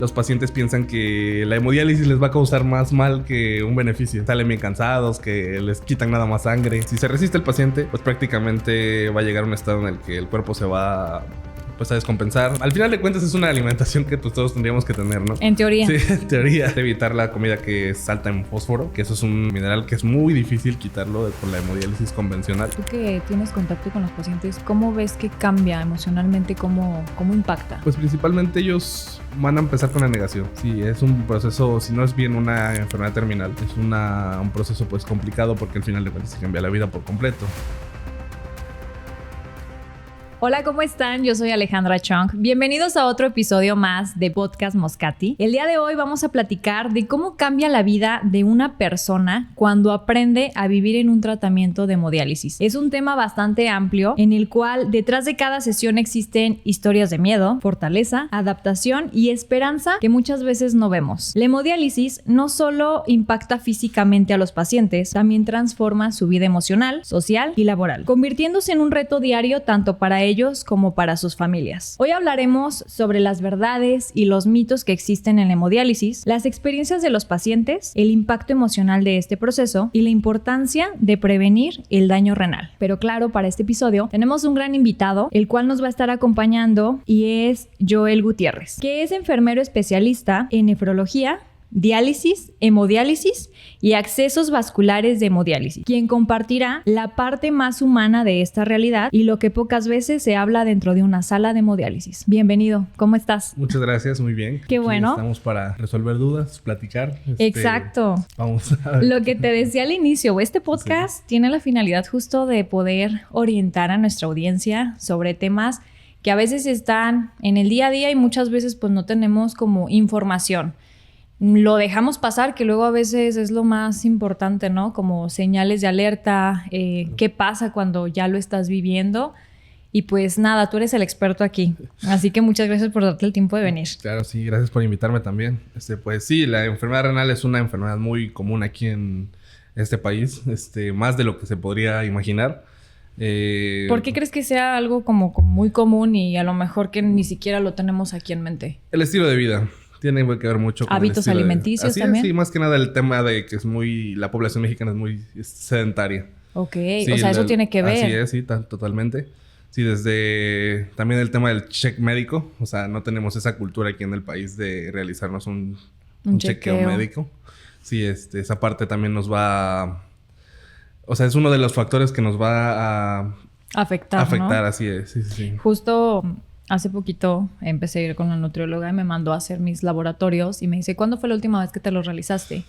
Los pacientes piensan que la hemodiálisis les va a causar más mal que un beneficio. Salen bien cansados, que les quitan nada más sangre. Si se resiste el paciente, pues prácticamente va a llegar a un estado en el que el cuerpo se va a descompensar. Al final de cuentas es una alimentación que pues todos tendríamos que tener, ¿no? En teoría. Sí, en teoría. Evitar la comida que es alta en fósforo, que eso es un mineral que es muy difícil quitarlo con la hemodiálisis convencional. Tú que tienes contacto con los pacientes, ¿cómo ves que cambia emocionalmente? ¿Cómo impacta? Pues principalmente ellos van a empezar con la negación. Sí, es un proceso, si no es bien una enfermedad terminal, es un proceso pues complicado porque al final de cuentas se cambia la vida por completo. Hola, ¿cómo están? Yo soy Alejandra Chung. Bienvenidos a otro episodio más de Podcast Moscati. El día de hoy vamos a platicar de cómo cambia la vida de una persona cuando aprende a vivir en un tratamiento de hemodiálisis. Es un tema bastante amplio en el cual detrás de cada sesión existen historias de miedo, fortaleza, adaptación y esperanza que muchas veces no vemos. La hemodiálisis no solo impacta físicamente a los pacientes, también transforma su vida emocional, social y laboral, convirtiéndose en un reto diario tanto para ellos como para sus familias. Hoy hablaremos sobre las verdades y los mitos que existen en la hemodiálisis, las experiencias de los pacientes, el impacto emocional de este proceso y la importancia de prevenir el daño renal. Pero claro, para este episodio tenemos un gran invitado, el cual nos va a estar acompañando y es Joel Gutiérrez, que es enfermero especialista en nefrología, diálisis, hemodiálisis y accesos vasculares de hemodiálisis, quien compartirá la parte más humana de esta realidad y lo que pocas veces se habla dentro de una sala de hemodiálisis. Bienvenido, ¿cómo estás? Muchas gracias, muy bien. Qué bueno. Aquí estamos para resolver dudas, platicar. Exacto. Vamos a ver. Lo que te decía al inicio, este podcast tiene la finalidad justo de poder orientar a nuestra audiencia sobre temas que a veces están en el día a día y muchas veces pues no tenemos como información. Lo dejamos pasar, que luego a veces es lo más importante, ¿no? Como señales de alerta, qué pasa cuando ya lo estás viviendo. Y pues nada, tú eres el experto aquí. Así que muchas gracias por darte el tiempo de venir. Claro, sí, gracias por invitarme también. Pues sí, la enfermedad renal es una enfermedad muy común aquí en este país, más de lo que se podría imaginar. ¿Por qué crees que sea algo como muy común y a lo mejor que ni siquiera lo tenemos aquí en mente? El estilo de vida. Tiene que ver mucho con hábitos alimenticios también. Sí, más que nada el tema de que la población mexicana es muy sedentaria. Ok, sí, o sea, eso tiene que ver. Así es, sí, totalmente. Sí, desde también el tema del check médico. O sea, no tenemos esa cultura aquí en el país de realizarnos un chequeo médico. Sí, esa parte también nos va o sea, es uno de los factores que nos va a afectar, ¿no? Así es, sí. Justo hace poquito empecé a ir con la nutrióloga y me mandó a hacer mis laboratorios y me dice, ¿cuándo fue la última vez que te los realizaste?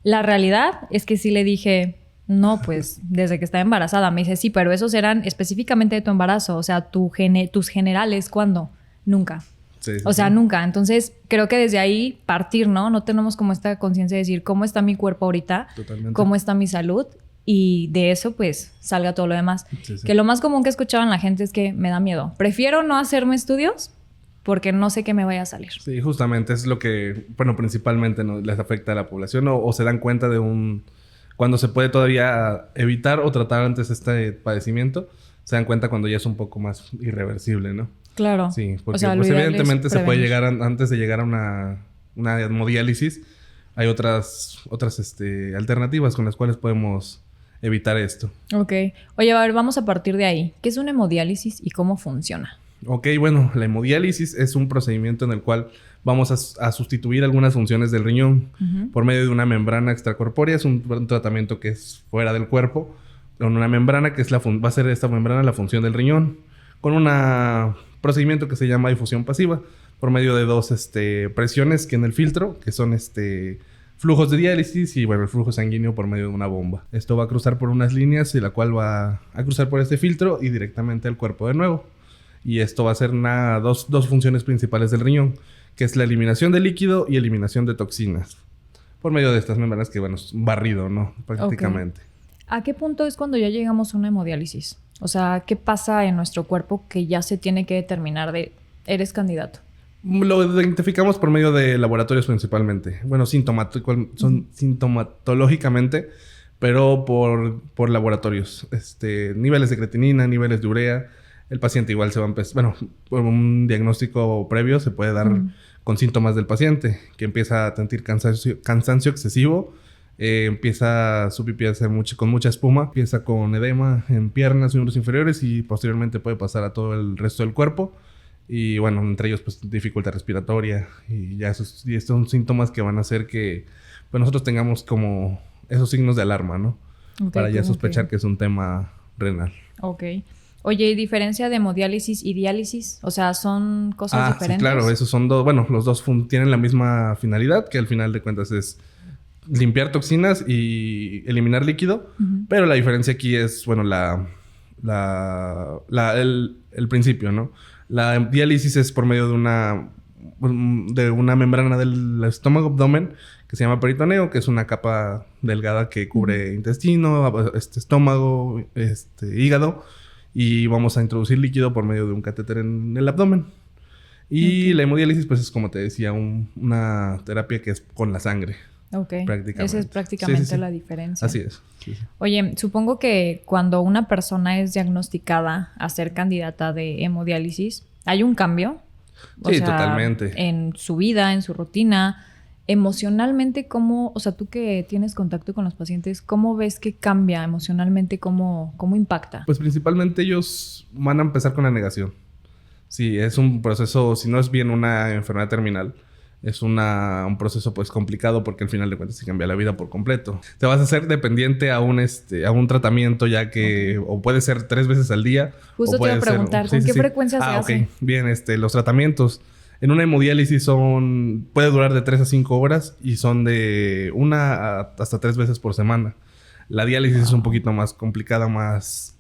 La realidad es que sí le dije, no, pues desde que estaba embarazada. Me dice, sí, pero esos eran específicamente de tu embarazo. O sea, tus generales, ¿cuándo? Nunca. Sí, o sea, nunca. Entonces, creo que desde ahí partir, ¿no? No tenemos como esta conciencia de decir, ¿cómo está mi cuerpo ahorita? Totalmente. ¿Cómo está mi salud? Y de eso, pues, salga todo lo demás. Sí. Que lo más común que escuchaban la gente es que me da miedo. Prefiero no hacerme estudios porque no sé qué me vaya a salir. Sí, justamente es lo que, bueno, principalmente ¿no? les afecta a la población o se dan cuenta de cuando se puede todavía evitar o tratar antes este padecimiento, se dan cuenta cuando ya es un poco más irreversible, ¿no? Claro. Sí, porque o sea, pues, evidentemente se puede llegar antes de llegar a una hemodiálisis. Hay otras alternativas con las cuales podemos evitar esto. Ok. Oye, a ver, vamos a partir de ahí. ¿Qué es una hemodiálisis y cómo funciona? Ok, bueno, la hemodiálisis es un procedimiento en el cual vamos a sustituir algunas funciones del riñón por medio de una membrana extracorpórea. Es un tratamiento que es fuera del cuerpo, con una membrana que va a ser esta membrana la función del riñón, con un procedimiento que se llama difusión pasiva, por medio de dos presiones que en el filtro, que son flujos de diálisis y bueno, el flujo sanguíneo por medio de una bomba. Esto va a cruzar por unas líneas y la cual va a cruzar por este filtro y directamente al cuerpo de nuevo. Y esto va a ser dos funciones principales del riñón, que es la eliminación de líquido y eliminación de toxinas. Por medio de estas membranas que, bueno, es barrido, ¿no? Prácticamente. Okay. ¿A qué punto es cuando ya llegamos a una hemodiálisis? O sea, ¿qué pasa en nuestro cuerpo que ya se tiene que determinar de eres candidato? Lo identificamos por medio de laboratorios principalmente. Bueno, sintomatológicamente, pero por laboratorios. Niveles de creatinina, niveles de urea. El paciente igual se va a empezar... Bueno, por un diagnóstico previo se puede dar con síntomas del paciente, que empieza a sentir cansancio excesivo, empieza su pipí a hacer con mucha espuma, empieza con edema en piernas, miembros inferiores y posteriormente puede pasar a todo el resto del cuerpo. Y bueno, entre ellos pues dificultad respiratoria y ya estos son síntomas que van a hacer que pues, nosotros tengamos como esos signos de alarma, ¿no? Okay, para ya sospechar que es un tema renal. Ok. Oye, ¿y diferencia de hemodiálisis y diálisis? O sea, ¿son cosas diferentes? Sí, claro. Esos son dos... Bueno, los dos tienen la misma finalidad, que al final de cuentas es limpiar toxinas y eliminar líquido. Pero la diferencia aquí es, bueno, el principio, ¿no? La diálisis es por medio de una membrana del estómago-abdomen que se llama peritoneo, que es una capa delgada que cubre intestino, estómago, hígado, y vamos a introducir líquido por medio de un catéter en el abdomen. Y la hemodiálisis, pues es como te decía, una terapia que es con la sangre. Ok. Esa es prácticamente la diferencia. Así es. Sí. Oye, supongo que cuando una persona es diagnosticada a ser candidata de hemodiálisis, ¿hay un cambio? O sea, totalmente. En su vida, en su rutina, emocionalmente, ¿cómo? O sea, tú que tienes contacto con los pacientes, ¿cómo ves que cambia emocionalmente? ¿Cómo impacta? Pues principalmente ellos van a empezar con la negación. Sí, es un proceso, si no es bien una enfermedad terminal, es un proceso pues complicado porque al final de cuentas se cambia la vida por completo. Te vas a hacer dependiente a un tratamiento ya que o puede ser 3 veces al día. Justo te iba a preguntar, ¿con qué frecuencia se hace? Ok. Bien, los tratamientos en una hemodiálisis puede durar de 3 a 5 horas y son de 1 hasta 3 veces por semana. La diálisis es un poquito más complicada, más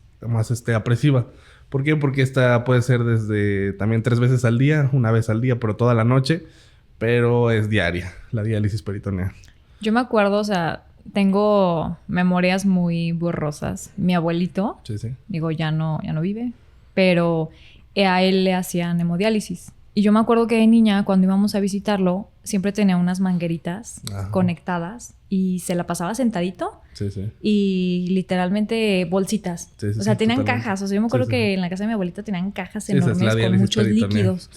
apresiva. ¿Por qué? Porque esta puede ser desde también 3 veces al día, 1 vez al día, pero toda la noche. Pero es diaria, la diálisis peritoneal. Yo me acuerdo, o sea, tengo memorias muy borrosas. Mi abuelito, digo, ya no vive, pero a él le hacían hemodiálisis. Y yo me acuerdo que de niña, cuando íbamos a visitarlo, siempre tenía unas mangueritas conectadas y se la pasaba sentadito. Y literalmente bolsitas. O sea, tenían cajas. O sea, yo me acuerdo que en la casa de mi abuelita tenían cajas enormes con muchos líquidos.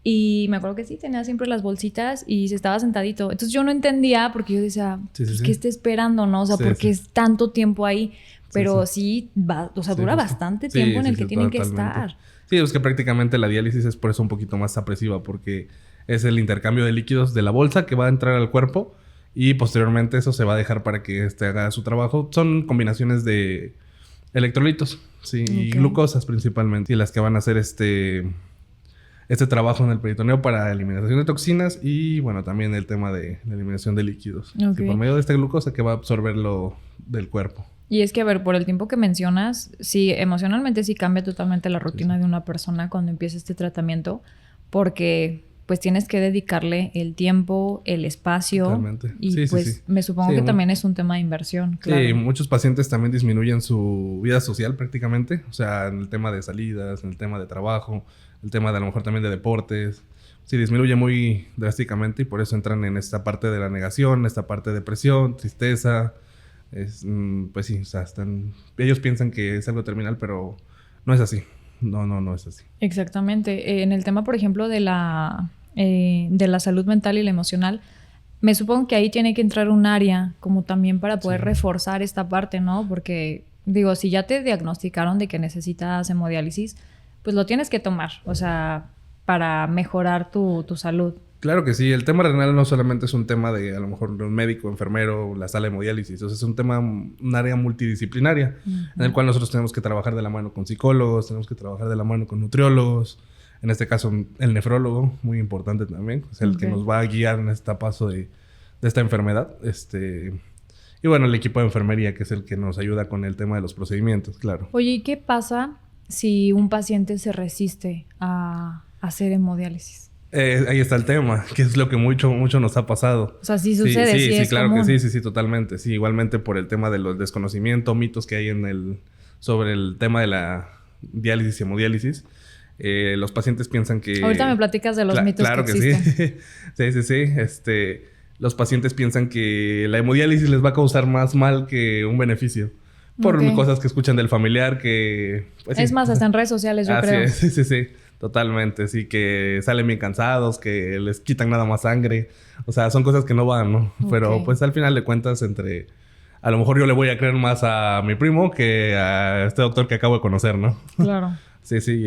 Y me acuerdo que sí, tenía siempre las bolsitas y se estaba sentadito. Entonces yo no entendía porque yo decía, ¿qué está esperando, no? O sea, ¿por qué es tanto tiempo ahí? Pero dura bastante tiempo en el que tienen que estar. Sí, es que prácticamente la diálisis es por eso un poquito más apresiva porque es el intercambio de líquidos de la bolsa que va a entrar al cuerpo y posteriormente eso se va a dejar para que haga su trabajo. Son combinaciones de electrolitos, y glucosas principalmente, y las que van a hacer este trabajo en el peritoneo para eliminación de toxinas y, bueno, también el tema de la eliminación de líquidos. Por medio de esta glucosa que va a absorberlo del cuerpo. Y es que, a ver, por el tiempo que mencionas, sí, emocionalmente sí cambia totalmente la rutina de una persona cuando empieza este tratamiento porque, pues, tienes que dedicarle el tiempo, el espacio. Totalmente. Y, me supongo que también es un tema de inversión. Claro. Sí, muchos pacientes también disminuyen su vida social prácticamente. O sea, en el tema de salidas, en el tema de trabajo, el tema de a lo mejor también de deportes. Sí, disminuye muy drásticamente y por eso entran en esta parte de la negación, esta parte de depresión, tristeza. Pues sí, o sea, ellos piensan que es algo terminal, pero no es así. No es así. Exactamente. En el tema, por ejemplo, de la salud mental y la emocional, me supongo que ahí tiene que entrar un área como también para poder reforzar esta parte, ¿no? Porque, digo, si ya te diagnosticaron de que necesitas hemodiálisis, pues lo tienes que tomar, o sea, para mejorar tu salud. Claro que sí. El tema renal no solamente es un tema de, a lo mejor, de un médico, enfermero, la sala de hemodiálisis. O sea, es un área multidisciplinaria en el cual nosotros tenemos que trabajar de la mano con psicólogos, tenemos que trabajar de la mano con nutriólogos. En este caso, el nefrólogo, muy importante también. Es el que nos va a guiar en este paso de esta enfermedad. Y bueno, el equipo de enfermería, que es el que nos ayuda con el tema de los procedimientos, claro. Oye, ¿y qué pasa si un paciente se resiste a hacer hemodiálisis? Ahí está el tema, que es lo que mucho nos ha pasado. O sea, sí sucede, sí es claro común. Que sí, totalmente. Sí, igualmente por el tema del desconocimiento, mitos que hay sobre el tema de la diálisis y hemodiálisis. Los pacientes piensan que... Ahorita me platicas de los mitos que existen. Claro que sí. Los pacientes piensan que la hemodiálisis les va a causar más mal que un beneficio. Por cosas que escuchan del familiar que... Pues, es más, hasta en redes sociales, yo creo. Sí. Totalmente, sí, que salen bien cansados, que les quitan nada más sangre. O sea, son cosas que no van, ¿no? Ok. Pero pues al final de cuentas, a lo mejor yo le voy a creer más a mi primo que a este doctor que acabo de conocer, ¿no? Claro. Sí, sí,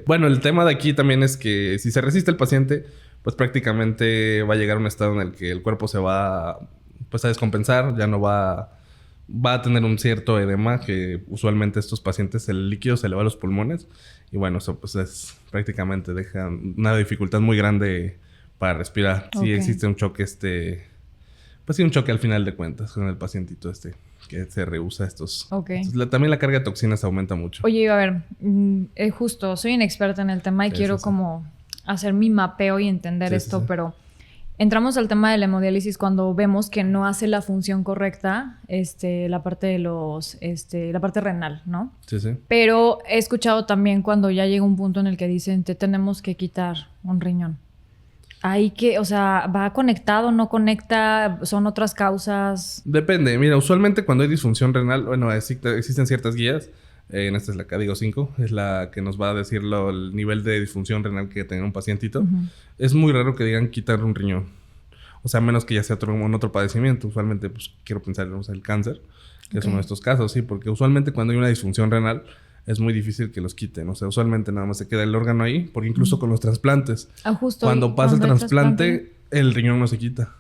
Bueno, el tema de aquí también es que si se resiste el paciente, pues prácticamente va a llegar a un estado en el que el cuerpo se va, pues, a descompensar, ya no va a tener un cierto edema, que usualmente estos pacientes el líquido se le va a los pulmones. Y bueno, eso pues prácticamente deja una dificultad muy grande para respirar. Sí Ok. existe un choque, pues sí, un choque al final de cuentas con el pacientito que se rehúsa estos. Ok. Entonces, también la carga de toxinas aumenta mucho. Oye, a ver, justo, soy inexperta en el tema y Sí, quiero sí, sí. como hacer mi mapeo y entender Sí, esto, sí, sí. pero entramos al tema de la hemodiálisis cuando vemos que no hace la función correcta, la parte de la parte renal, ¿no? Sí, sí. Pero he escuchado también cuando ya llega un punto en el que dicen, te tenemos que quitar un riñón. Ahí que, o sea, ¿va conectado, no conecta? ¿Son otras causas? Depende. Mira, usualmente cuando hay disfunción renal, bueno, existen ciertas guías. En esta es la KDIGO 5, es la que nos va a decir el nivel de disfunción renal que tenga un pacientito. Ujú. Es muy raro que digan quitar un riñón. O sea, menos que ya sea otro padecimiento. Usualmente, pues, quiero pensar en el cáncer, que es Ok. uno de estos casos, sí. Porque usualmente cuando hay una disfunción renal, es muy difícil que los quiten. O sea, usualmente nada más se queda el órgano ahí. Porque incluso con los trasplantes, Ah, justo cuando pasa el cuando hay trasplante, el riñón no se quita.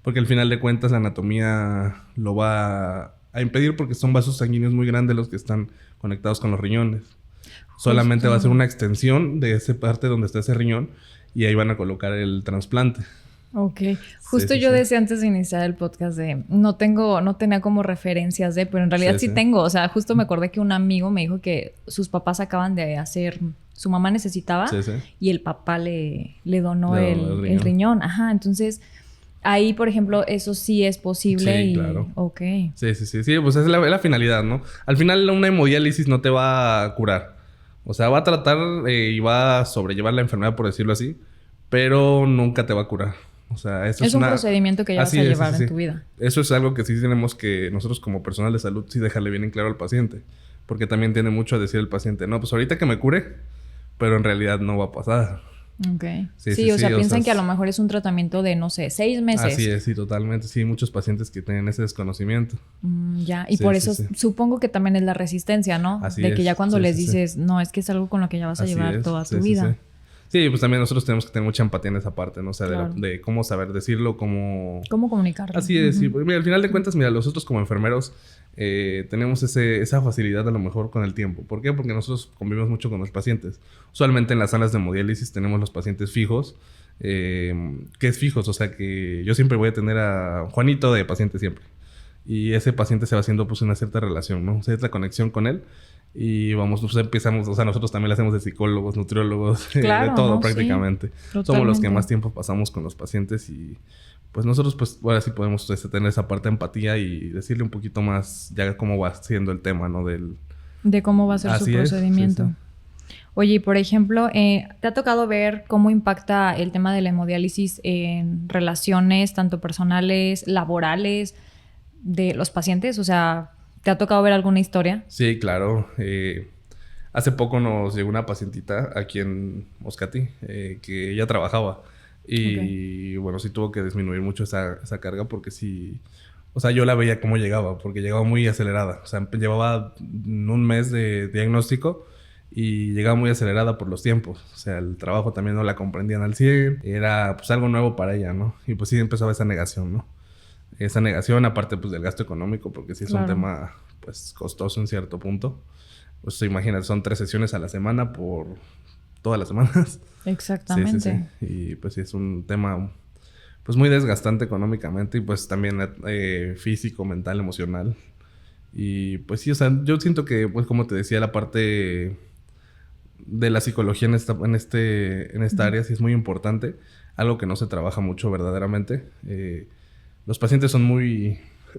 Porque al final de cuentas la anatomía lo va a impedir porque son vasos sanguíneos muy grandes los que están conectados con los riñones. Solamente va a ser una extensión de esa parte donde está ese riñón y ahí van a colocar el trasplante. Ok. Justo sí, yo sí. decía antes de iniciar el podcast de no tenía como referencias de, pero en realidad sí Sí. tengo. O sea, justo me acordé que un amigo me dijo que sus papás acaban de hacer, su mamá necesitaba Sí, sí. y el papá le donó Le el donó el el riñón. riñón. Ajá, entonces ahí, por ejemplo, eso sí es posible. Sí, y claro. Ok. Sí, pues es la finalidad, ¿no? Al final una hemodiálisis no te va a curar. O sea, va a tratar y va a sobrellevar la enfermedad, por decirlo así, pero nunca te va a curar. O sea, eso Es un procedimiento que ya vas Así a es, llevar sí, en sí. tu vida. Eso es algo que sí tenemos que nosotros como personal de salud sí dejarle bien en claro al paciente. Porque también tiene mucho a decir el paciente, no, pues ahorita que me cure, pero en realidad no va a pasar. Ok. Sí, Sí, sí, o sea, sí, piensan que a lo mejor es un tratamiento de, no sé, 6 meses. Así es, sí, totalmente. Sí, hay muchos pacientes que tienen ese desconocimiento. Ya, y Sí, por sí, eso sí. supongo que también es la resistencia, ¿no? Así de que es, ya cuando sí, les sí, sí. dices, no, es que es algo con lo que ya vas a Así llevar es, toda sí, tu sí, vida. sí. Sí, pues también nosotros tenemos que tener mucha empatía en esa parte, ¿no? O sea, Claro. de cómo saber decirlo, cómo... ¿Cómo comunicarlo? Así es, sí. Ujú. Pues mira, al final de cuentas, mira, nosotros como enfermeros tenemos esa facilidad a lo mejor con el tiempo. ¿Por qué? Porque nosotros convivimos mucho con los pacientes. Usualmente en las salas de hemodiálisis tenemos los pacientes fijos. ¿Qué es fijos? O sea, que yo siempre voy a tener a Juanito de paciente siempre. Y ese paciente se va haciendo pues una cierta relación, ¿no? Cierta conexión con él. Y vamos, pues empezamos, o sea, nosotros también le hacemos de psicólogos, nutriólogos, Claro, de todo ¿no? Sí, prácticamente. Somos los que totalmente. más tiempo pasamos con los pacientes y pues nosotros pues ahora sí podemos tener esa parte de empatía y decirle un poquito más ya cómo va siendo el tema, ¿no? De cómo va a ser su Así es, sí, procedimiento. sí. Oye, y por ejemplo, ¿te ha tocado ver cómo impacta el tema de la hemodiálisis en relaciones tanto personales, laborales de los pacientes? O sea, ¿te ha tocado ver alguna historia? Sí, claro. Hace poco nos llegó una pacientita aquí en Moscati que ella trabajaba. Y bueno, sí tuvo que disminuir mucho esa carga porque sí... O sea, yo la veía cómo llegaba, porque llegaba muy acelerada. O sea, llevaba un mes de diagnóstico y llegaba muy acelerada por los tiempos. O sea, el trabajo también no la comprendían al 100. Era pues algo nuevo para ella, ¿no? Y pues sí empezaba esa negación, ¿no? Esa negación, aparte pues del gasto económico, porque sí es un Claro. tema pues costoso en cierto punto. Pues imagínate, son 3 sesiones a la semana por todas las semanas. Exactamente. Sí, sí, sí. Y pues sí es un tema pues muy desgastante económicamente y pues también físico, mental, emocional. Y pues sí, o sea, yo siento que pues como te decía, la parte de la psicología en esta área sí es muy importante. Algo que no se trabaja mucho verdaderamente. Los pacientes son muy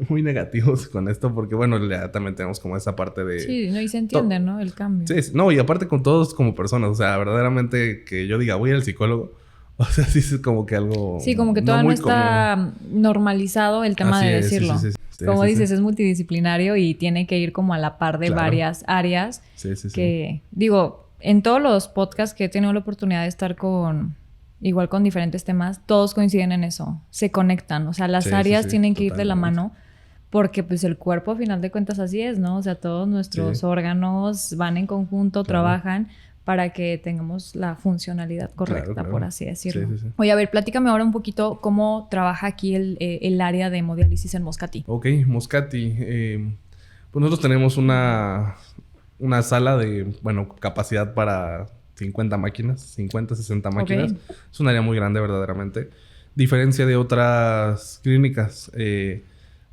negativos con esto porque, bueno, ya también tenemos como esa parte de... Sí, no, y se entiende, ¿no? El cambio. Sí, no, y aparte con todos como personas, o sea, verdaderamente que yo diga, voy al psicólogo, o sea, sí es como que algo... Sí, como que todavía no muy está normalizado el tema Así de es, sí, decirlo. sí, sí, sí, Como sí, dices, sí. es multidisciplinario y tiene que ir como a la par de Claro. varias áreas Sí, sí, sí. que, digo, En todos los podcasts que he tenido la oportunidad de estar igual con diferentes temas, todos coinciden en eso. Se conectan. O sea, las áreas tienen que ir de la mano porque pues el cuerpo a final de cuentas así es, ¿no? O sea, todos nuestros órganos van en conjunto, trabajan para que tengamos la funcionalidad correcta, por así decirlo. Oye, a ver, platícame ahora un poquito cómo trabaja aquí el área de hemodiálisis en Moscati. Ok, Moscati. Pues nosotros tenemos una sala de, capacidad para 50 máquinas, 50, 60 máquinas. Es un área muy grande verdaderamente. Diferencia de otras clínicas,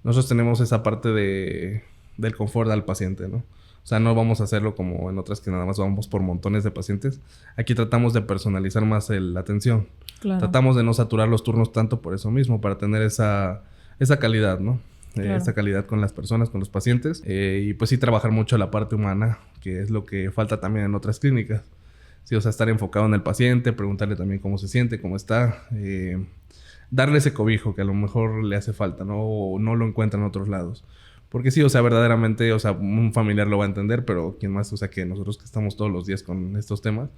nosotros tenemos esa parte del confort al paciente, ¿no? O sea, no vamos a hacerlo como en otras que nada más vamos por montones de pacientes. Aquí tratamos de personalizar más la atención. Claro. Tratamos de no saturar los turnos tanto por eso mismo, para tener esa calidad, ¿no? Claro. Esa calidad con las personas, con los pacientes. Y pues sí trabajar mucho la parte humana, que es lo que falta también en otras clínicas. Sí, o sea, estar enfocado en el paciente, preguntarle también cómo se siente, cómo está. Darle ese cobijo que a lo mejor le hace falta, ¿no? O no lo encuentra en otros lados. Porque sí, o sea, verdaderamente, o sea, un familiar lo va a entender, pero quién más, o sea, que nosotros que estamos todos los días con estos temas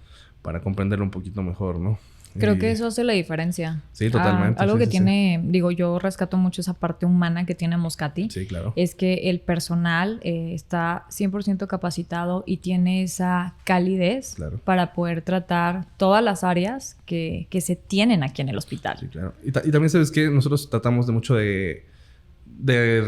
para comprenderlo un poquito mejor, ¿no? Creo que eso hace la diferencia. Sí, totalmente. Algo que tiene, digo, yo rescato mucho esa parte humana que tiene Moscati. Sí, claro. Es que el personal está 100% capacitado y tiene esa calidez para poder tratar todas las áreas que se tienen aquí en el hospital. Sí, claro. Y también, ¿sabes qué? Nosotros tratamos de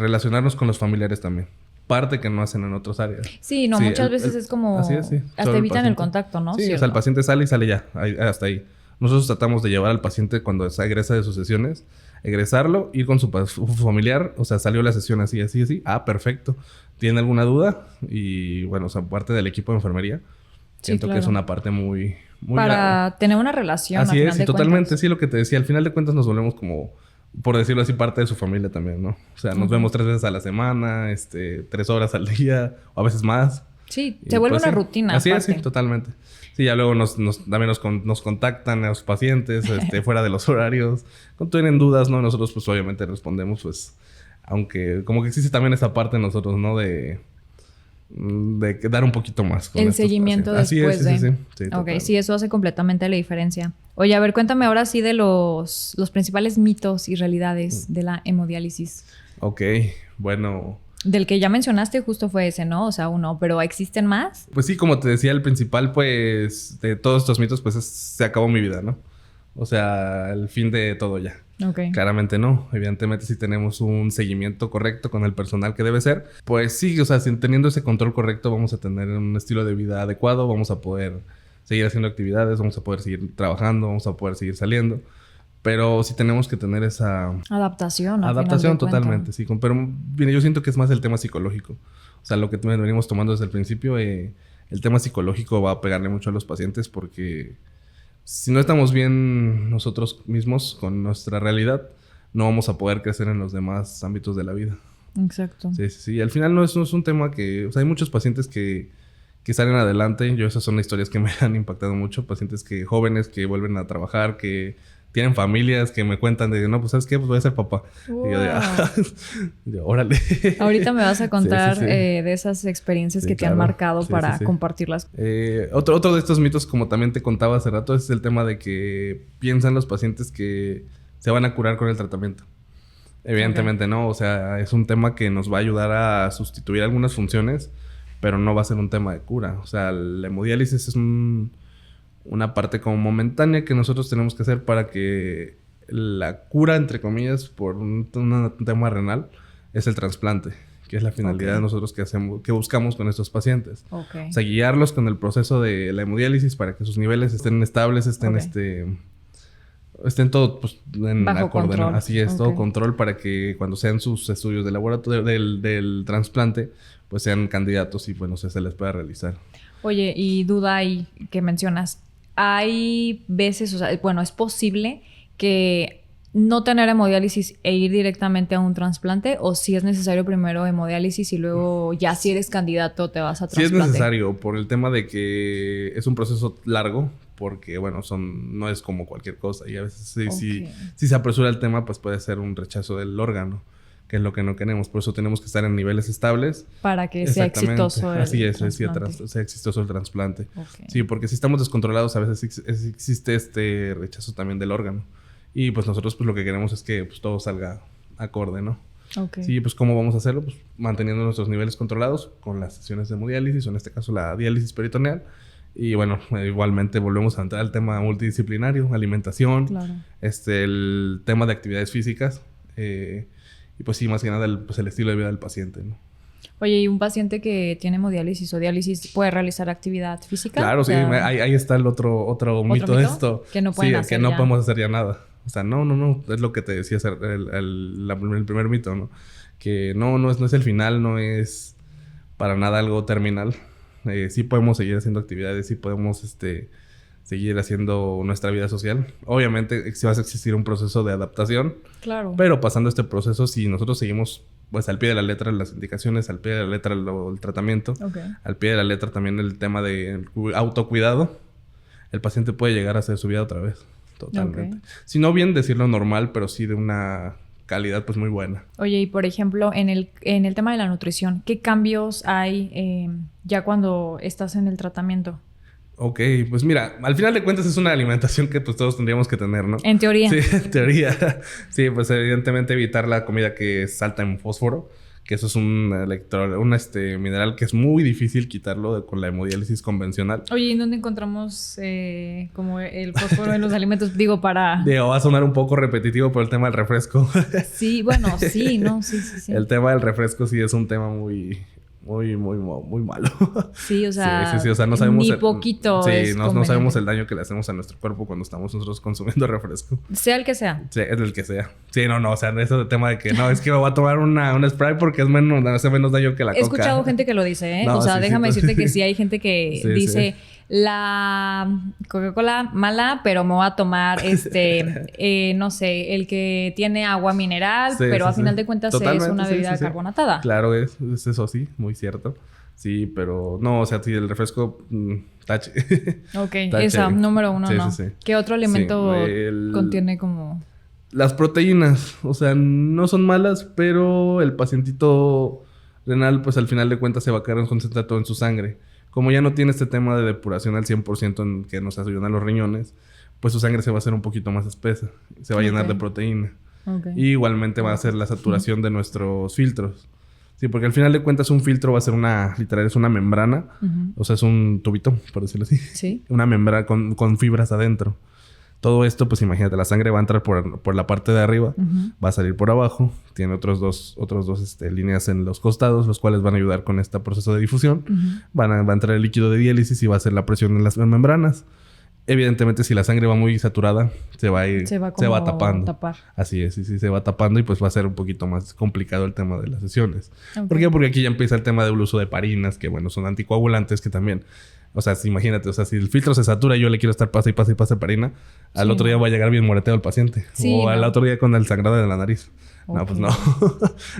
relacionarnos con los familiares también. Parte que no hacen en otras áreas. Sí, no, muchas veces es como... Así es, sí. Hasta evitan el contacto, ¿no? Sí, o sea, el paciente sale y sale ya. Hasta ahí. Nosotros tratamos de llevar al paciente cuando egresa de sus sesiones, egresarlo, ir con su familiar. O sea, salió la sesión así. Ah, perfecto. ¿Tiene alguna duda? Y bueno, o sea, parte del equipo de enfermería. Siento que es una parte muy para tener una relación. Así es, y totalmente. Sí, lo que te decía. Al final de cuentas nos volvemos como... por decirlo así, parte de su familia también, ¿no? O sea, nos vemos 3 veces a la semana, 3 horas al día, o a veces más. Sí, se vuelve una rutina. Así es, sí, totalmente. Sí, ya luego también nos contactan a los pacientes, fuera de los horarios. Cuando tienen dudas, ¿no? Nosotros, pues, obviamente respondemos, pues... Aunque como que existe también esa parte de nosotros, ¿no? De dar un poquito más. Con el seguimiento después Sí, ok, sí, eso hace completamente la diferencia. Oye, a ver, cuéntame ahora sí de los principales mitos y realidades de la hemodiálisis. Ok, bueno... Del que ya mencionaste justo fue ese, ¿no? O sea, uno, ¿pero existen más? Pues sí, como te decía, el principal, pues, de todos estos mitos, pues, se acabó mi vida, ¿no? O sea, el fin de todo ya. Okay. Claramente no. Evidentemente, si tenemos un seguimiento correcto con el personal que debe ser, pues sí, o sea, teniendo ese control correcto, vamos a tener un estilo de vida adecuado, vamos a poder seguir haciendo actividades, vamos a poder seguir trabajando, vamos a poder seguir saliendo. Pero sí tenemos que tener esa... Adaptación. Adaptación totalmente, sí. Pero mire, yo siento que es más el tema psicológico. O sea, lo que venimos tomando desde el principio, el tema psicológico va a pegarle mucho a los pacientes porque si no estamos bien nosotros mismos con nuestra realidad, no vamos a poder crecer en los demás ámbitos de la vida. Exacto. Sí. Al final no es un tema que... O sea, hay muchos pacientes que salen adelante. Esas son historias que me han impactado mucho. Pacientes jóvenes que vuelven a trabajar, que... tienen familias que me cuentan de... No, pues, ¿sabes qué? Pues voy a ser papá. Wow. Y yo órale. Ahorita me vas a contar de esas experiencias que te han marcado para compartirlas. Otro de estos mitos, como también te contaba hace rato, es el tema de que piensan los pacientes que se van a curar con el tratamiento. Evidentemente no. O sea, es un tema que nos va a ayudar a sustituir algunas funciones, pero no va a ser un tema de cura. O sea, la hemodiálisis es una parte como momentánea que nosotros tenemos que hacer para que la cura, entre comillas, por un tema renal, es el trasplante, que es la finalidad de nosotros que buscamos con estos pacientes. Okay. O sea, guiarlos con el proceso de la hemodiálisis para que sus niveles estén estables, estén todo pues, en acorde. Así es, todo control para que cuando sean sus estudios de laboratorio del trasplante, pues sean candidatos y bueno, se les pueda realizar. Oye, y duda ahí que mencionas, hay veces, o sea, bueno, es posible que no tener hemodiálisis e ir directamente a un trasplante, o si es necesario primero hemodiálisis y luego ya si eres candidato te vas a trasplante. Sí es necesario por el tema de que es un proceso largo, porque bueno, no es como cualquier cosa y a veces si se apresura el tema, pues puede ser un rechazo del órgano, que es lo que no queremos. Por eso tenemos que estar en niveles estables. Para que sea exitoso el sea exitoso el trasplante. Okay. Sí, porque si estamos descontrolados, a veces existe este rechazo también del órgano. Y pues nosotros pues lo que queremos es que pues, todo salga acorde, ¿no? Okay. Sí, pues ¿cómo vamos a hacerlo? Pues manteniendo nuestros niveles controlados con las sesiones de hemodiálisis, o en este caso la diálisis peritoneal. Y bueno, igualmente volvemos a entrar al tema multidisciplinario, alimentación, claro. El tema de actividades físicas, y pues sí, más que nada el estilo de vida del paciente, ¿no? Oye, ¿y un paciente que tiene hemodiálisis o diálisis puede realizar actividad física? Claro, sí, ahí está el otro mito de esto. Que no pueden hacer que no podemos hacer ya nada. O sea, no, es lo que te decía el primer mito, ¿no? Que no es el final, no es para nada algo terminal. Sí podemos seguir haciendo actividades, sí podemos seguir haciendo nuestra vida social. Obviamente sí va a existir un proceso de adaptación. Claro. Pero pasando este proceso, si nosotros seguimos pues al pie de la letra las indicaciones, al pie de la letra el tratamiento, okay. al pie de la letra también el tema de autocuidado, el paciente puede llegar a hacer su vida otra vez. Totalmente. Okay. Si no bien decirlo normal, pero sí de una calidad pues muy buena. Oye, y por ejemplo, en el tema de la nutrición, ¿qué cambios hay ya cuando estás en el tratamiento? Ok, pues mira, al final de cuentas es una alimentación que pues todos tendríamos que tener, ¿no? En teoría. Sí, en teoría. Sí, pues evidentemente evitar la comida que es alta en fósforo, que eso es un mineral que es muy difícil quitarlo con la hemodiálisis convencional. Oye, ¿y dónde encontramos como el fósforo en los alimentos? Digo, para... Va a sonar un poco repetitivo por el tema del refresco. Sí, bueno, sí, ¿no? Sí. El tema del refresco sí es un tema muy malo. Sí, o sea, sí, o sea, no sabemos ni poquito. Sí, no sabemos el daño que le hacemos a nuestro cuerpo cuando estamos nosotros consumiendo refresco. Sea el que sea. Sí, es el que sea. Sí, no, o sea, eso de tema de que no, es que me voy a tomar una Sprite porque hace menos daño que la Coca. He escuchado gente que lo dice, ¿eh? No, o sea, déjame decirte que sí hay gente que dice... La Coca-Cola mala, pero me voy a tomar no sé, el que tiene agua mineral, pero a final de cuentas totalmente, es una bebida carbonatada. Claro, es eso sí, muy cierto. Sí, pero no, o sea, sí, el refresco, tache. Ok, esa, número uno, no. Sí. ¿Qué otro alimento contiene como...? Las proteínas, o sea, no son malas, pero el pacientito renal, pues al final de cuentas se va a quedar concentrado todo en su sangre. Como ya no tiene este tema de depuración al 100% en que nos ayudan los riñones, pues su sangre se va a hacer un poquito más espesa. Se va a llenar de proteína. Okay. Y igualmente va a ser la saturación de nuestros filtros. Sí, porque al final de cuentas un filtro va a ser literal, es una membrana. O sea, es un tubito, por decirlo así. Sí. Una membrana con fibras adentro. Todo esto, pues imagínate, la sangre va a entrar por la parte de arriba, va a salir por abajo, tiene otros dos líneas en los costados, los cuales van a ayudar con este proceso de difusión. Va a entrar el líquido de diálisis y va a hacer la presión en las membranas. Evidentemente, si la sangre va muy saturada, se va tapando. Tapar. Así es, sí, se va tapando y pues va a ser un poquito más complicado el tema de las sesiones. Okay. ¿Por qué? Porque aquí ya empieza el tema del uso de heparinas, que bueno, son anticoagulantes que también... O sea, imagínate, o sea, si el filtro se satura y yo le quiero estar pase y pase heparina, al otro día va a llegar bien moreteado el paciente. Sí, al otro día con el sangrado de la nariz. Okay. No, pues no.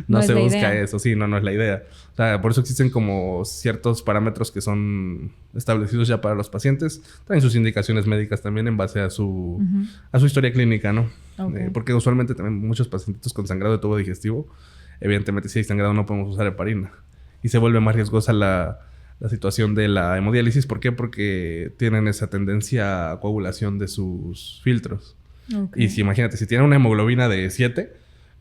no se busca eso. Sí, no es la idea. O sea, por eso existen como ciertos parámetros que son establecidos ya para los pacientes. Traen sus indicaciones médicas también en base a su historia clínica, ¿no? Okay. Porque usualmente también muchos pacientes con sangrado de tubo digestivo, evidentemente si hay sangrado no podemos usar heparina. Y se vuelve más riesgosa la situación de la hemodiálisis. ¿Por qué? Porque tienen esa tendencia a coagulación de sus filtros. Okay. Y si imagínate, si tienen una hemoglobina de 7,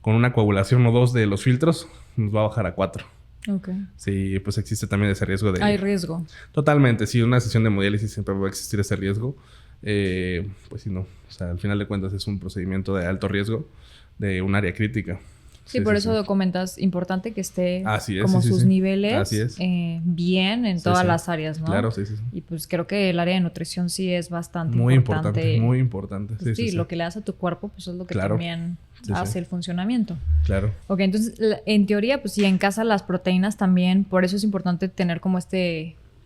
con una coagulación o 2 de los filtros, nos va a bajar a 4. Okay. Sí, pues existe también ese riesgo de... Hay riesgo. Totalmente. Sí, una sesión de hemodiálisis siempre va a existir ese riesgo. Pues sí, no. O sea, al final de cuentas es un procedimiento de alto riesgo de un área crítica. Sí, por eso comentas, importante que esté como sus niveles bien en todas las áreas, ¿no? Claro, sí. Y pues creo que el área de nutrición sí es bastante importante. Muy importante. Pues sí, lo que le das a tu cuerpo pues es lo que también hace el funcionamiento. Claro. Ok, entonces en teoría pues sí, en casa las proteínas también, por eso es importante tener como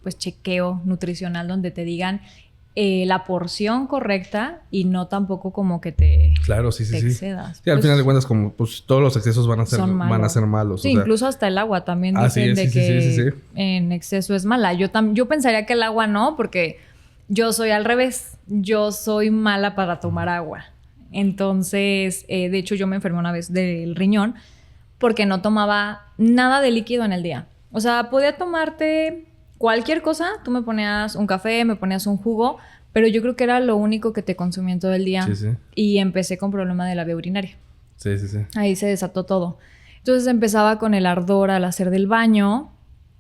pues chequeo nutricional donde te digan la porción correcta y no tampoco como que te excedas. Sí, al final de cuentas como pues todos los excesos van a ser malos. Sí, o sea, incluso hasta el agua también dicen que en exceso es mala. Yo pensaría que el agua no, porque yo soy al revés. Yo soy mala para tomar agua. Entonces, de hecho yo me enfermé una vez del riñón porque no tomaba nada de líquido en el día. O sea, podía tomarte cualquier cosa. Tú me ponías un café, me ponías un jugo, pero yo creo que era lo único que te consumía en todo el día. Sí, sí. Y empecé con problema de la vía urinaria. Sí, sí, sí. Ahí se desató todo. Entonces empezaba con el ardor al hacer del baño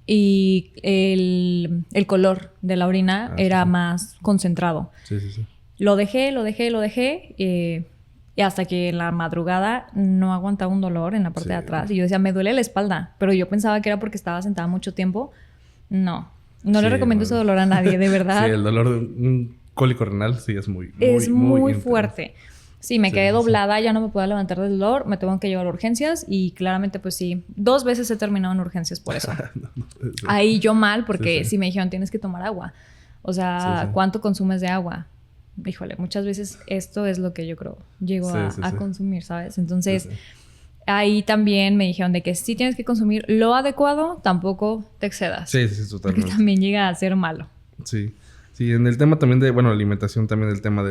y el color de la orina era más concentrado. Sí, sí, sí. Lo dejé y hasta que en la madrugada no aguantaba un dolor en la parte de atrás. Y yo decía, me duele la espalda. Pero yo pensaba que era porque estaba sentada mucho tiempo. No le recomiendo ese dolor a nadie, de verdad. Sí, el dolor de un cólico renal sí es muy fuerte. Sí, me quedé doblada, ya no me podía levantar del dolor, me tuve que llevar a urgencias y claramente pues sí, 2 veces he terminado en urgencias por eso. Ahí yo mal porque sí me dijeron tienes que tomar agua. O sea, ¿cuánto consumes de agua? Híjole, muchas veces esto es lo que yo creo llego a consumir, ¿sabes? Entonces, ahí también me dijeron de que sí tienes que consumir lo adecuado, tampoco te excedas. Sí, totalmente. Porque también llega a ser malo. Sí. Sí, en el tema también de, alimentación también el tema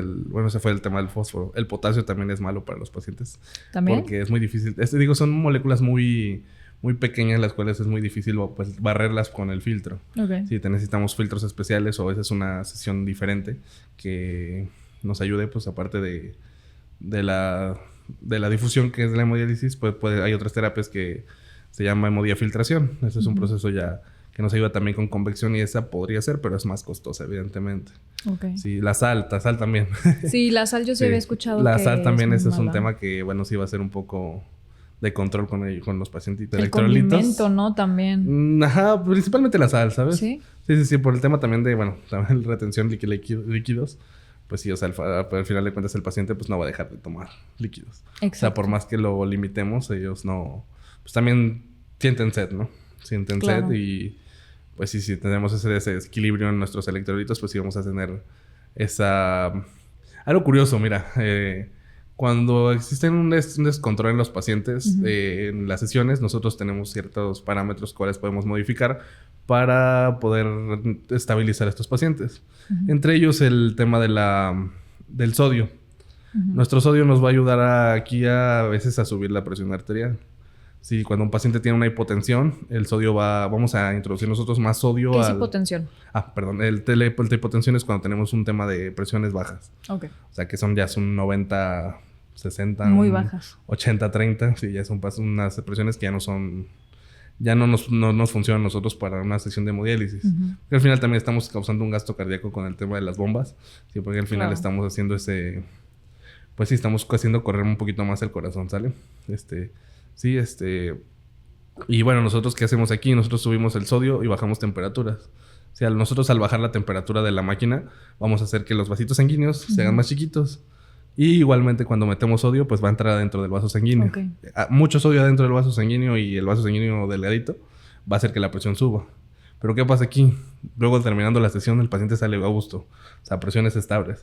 ese fue el tema del fósforo. El potasio también es malo para los pacientes. ¿También? Porque es muy difícil. Son moléculas muy, muy pequeñas las cuales es muy difícil pues, barrerlas con el filtro. Okay. Sí, necesitamos filtros especiales o esa es una sesión diferente que nos ayude, pues, aparte de la difusión que es de la hemodiálisis, pues hay otras terapias que se llama hemodiafiltración. Ese es un proceso ya que nos ayuda también con convección y esa podría ser, pero es más costosa, evidentemente. Okay. Sí, la sal también. Sí, la sal yo sí había escuchado la sal también, ese es un tema que, sí va a ser un poco de control con los pacientes. El condimento, ¿no? También. Ajá, principalmente la sal, ¿sabes? Sí. Sí, por el tema también de, también retención de líquidos. Pues sí, o sea, al final de cuentas el paciente pues no va a dejar de tomar líquidos. Exacto. O sea, por más que lo limitemos, ellos no... Pues también sienten sed, ¿no? Sienten sed y... Pues sí, si tenemos ese desequilibrio en nuestros electrolitos, pues sí vamos a tener esa... Algo curioso, mira. Cuando existe un descontrol en los pacientes, en las sesiones, nosotros tenemos ciertos parámetros cuales podemos modificar para poder estabilizar a estos pacientes. Entre ellos el tema del sodio. Nuestro sodio nos va a ayudar a veces a subir la presión arterial. Sí, cuando un paciente tiene una hipotensión, el sodio vamos a introducir nosotros más sodio. ¿Qué es hipotensión? Perdón. La hipotensión es cuando tenemos un tema de presiones bajas. Ok. O sea, que son 90, 60... Muy bajas. 80, 30. Sí, ya son unas presiones que ya no nos funcionan a nosotros para una sesión de hemodiálisis. Porque al final también estamos causando un gasto cardíaco con el tema de las bombas. Sí, porque al final estamos haciendo pues sí, estamos haciendo correr un poquito más el corazón, ¿sale? Sí, y bueno, nosotros ¿qué hacemos aquí? Nosotros subimos el sodio y bajamos temperaturas. O sea, nosotros al bajar la temperatura de la máquina, vamos a hacer que los vasitos sanguíneos se hagan más chiquitos. Y igualmente cuando metemos sodio, pues va a entrar adentro del vaso sanguíneo. Okay. Mucho sodio adentro del vaso sanguíneo y el vaso sanguíneo delgadito va a hacer que la presión suba. Pero ¿qué pasa aquí? Luego, terminando la sesión, el paciente sale a gusto. O sea, presiones estables.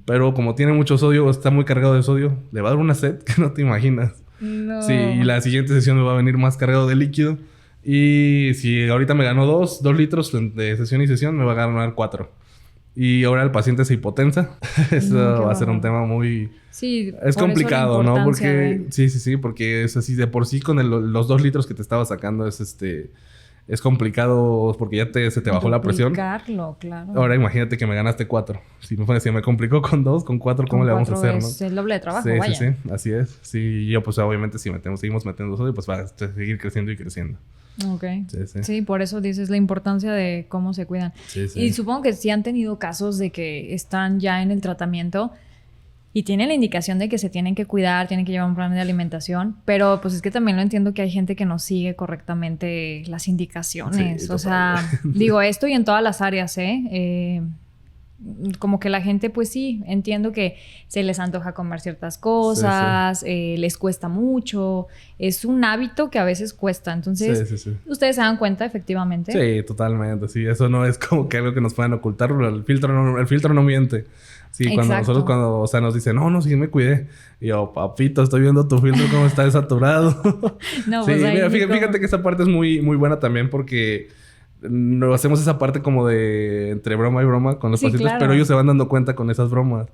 Pero como tiene mucho sodio o está muy cargado de sodio, le va a dar una sed que no te imaginas. No. Sí, y la siguiente sesión me va a venir más cargado de líquido. Y si ahorita me ganó 2 litros de sesión y sesión, me va a ganar 4. Y ahora el paciente se hipotensa. Eso va a ser un tema muy... Sí, es complicado, ¿no? Porque... Sí, porque es así de por sí con los 2 litros que te estaba sacando es complicado porque ya se te bajó la presión. Claro. Ahora imagínate que me ganaste 4. Si me complicó con 2, con 4, ¿cómo le vamos a hacer, no? Es el doble de trabajo, sí, vaya. Sí, así es. Sí, y yo pues obviamente si seguimos metiendo sodio, pues va a seguir creciendo y creciendo. Ok. Sí, por eso dices la importancia de cómo se cuidan. Sí. Y supongo que sí han tenido casos de que están ya en el tratamiento y tienen la indicación de que se tienen que cuidar, tienen que llevar un plan de alimentación, pero pues es que también lo entiendo que hay gente que no sigue correctamente las indicaciones. Sí, o sea, digo esto y en todas las áreas, como que la gente, pues sí, entiendo que se les antoja comer ciertas cosas, les cuesta mucho, es un hábito que a veces cuesta, entonces ustedes se dan cuenta efectivamente. Sí, totalmente, sí, eso no es como que algo que nos puedan ocultar, el filtro no miente. Sí, cuando nosotros nos dicen, no, sí me cuidé. Y yo, papito, estoy viendo tu filtro cómo está desaturado. No, sí, pues mira, fíjate que esa parte es muy, muy buena también porque no hacemos esa parte como de entre broma y broma con los pacientes, claro. Pero ellos se van dando cuenta con esas bromas.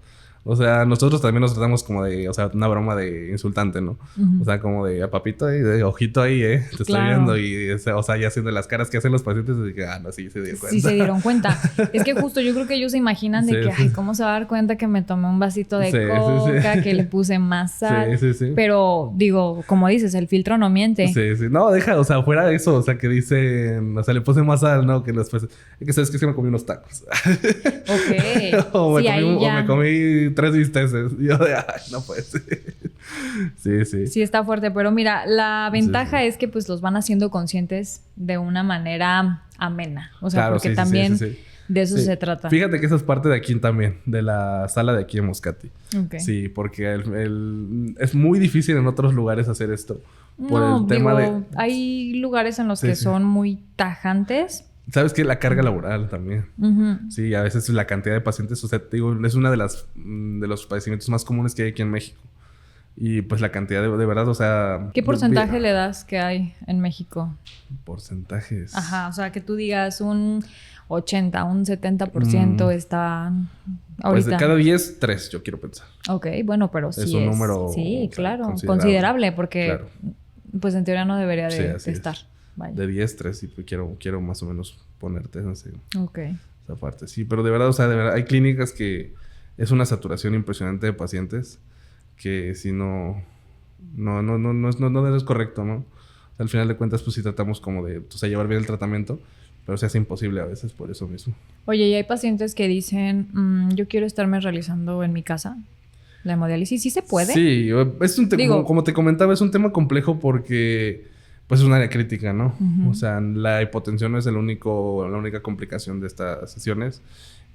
O sea, nosotros también nos tratamos como de, o sea, una broma de insultante, ¿no? O sea, como de a papito ahí, de ojito ahí, te estoy viendo. Y, o sea, ya haciendo las caras que hacen los pacientes, de que, no, sí, se dieron cuenta. Sí, se dieron cuenta. Es que justo yo creo que ellos se imaginan de que, ay, ¿cómo se va a dar cuenta que me tomé un vasito de coca, que le puse más sal? Sí. Pero, digo, como dices, el filtro no miente. Sí. No, deja, o sea, fuera de eso, o sea, que dicen, o sea, le puse más sal, ¿no? Que después, es que sabes que me comí unos tacos. Ok. o me comí 3 bisteces. Y yo de, ay, no puede ser. Sí. Sí, está fuerte. Pero mira, la ventaja es que pues los van haciendo conscientes de una manera amena. O sea, claro, porque también de eso se trata. Fíjate que esa es parte de aquí también, de la sala de aquí en Moscati. Okay. Sí, porque es muy difícil en otros lugares hacer esto. Por el tema de... Hay lugares en los que son muy tajantes. ¿Sabes qué? La carga laboral también. Sí, a veces la cantidad de pacientes, o sea, te digo, es una de los padecimientos más comunes que hay aquí en México. Y pues la cantidad de verdad, o sea... ¿Qué porcentaje le das que hay en México? Porcentajes. Ajá, o sea, que tú digas un 80, un 70% está ahorita. Pues de cada 10, 3, yo quiero pensar. Ok, bueno, pero sí es un número... Sí, claro, considerable porque pues en teoría no debería de estar. Vaya. De 10, 3, sí, pues quiero más o menos ponerte así. Ok. Esa parte, sí. Pero de verdad, o sea, hay clínicas que es una saturación impresionante de pacientes que si no es correcto, ¿no? O sea, al final de cuentas, pues sí tratamos como de, o sea, llevar bien el tratamiento, pero se hace imposible a veces por eso mismo. Oye, ¿y hay pacientes que dicen, yo quiero estarme realizando en mi casa la hemodiálisis? ¿Sí se puede? Sí, es un tema, como te comentaba, es un tema complejo porque... pues es un área crítica, ¿no? O sea, la hipotensión no es la única complicación de estas sesiones.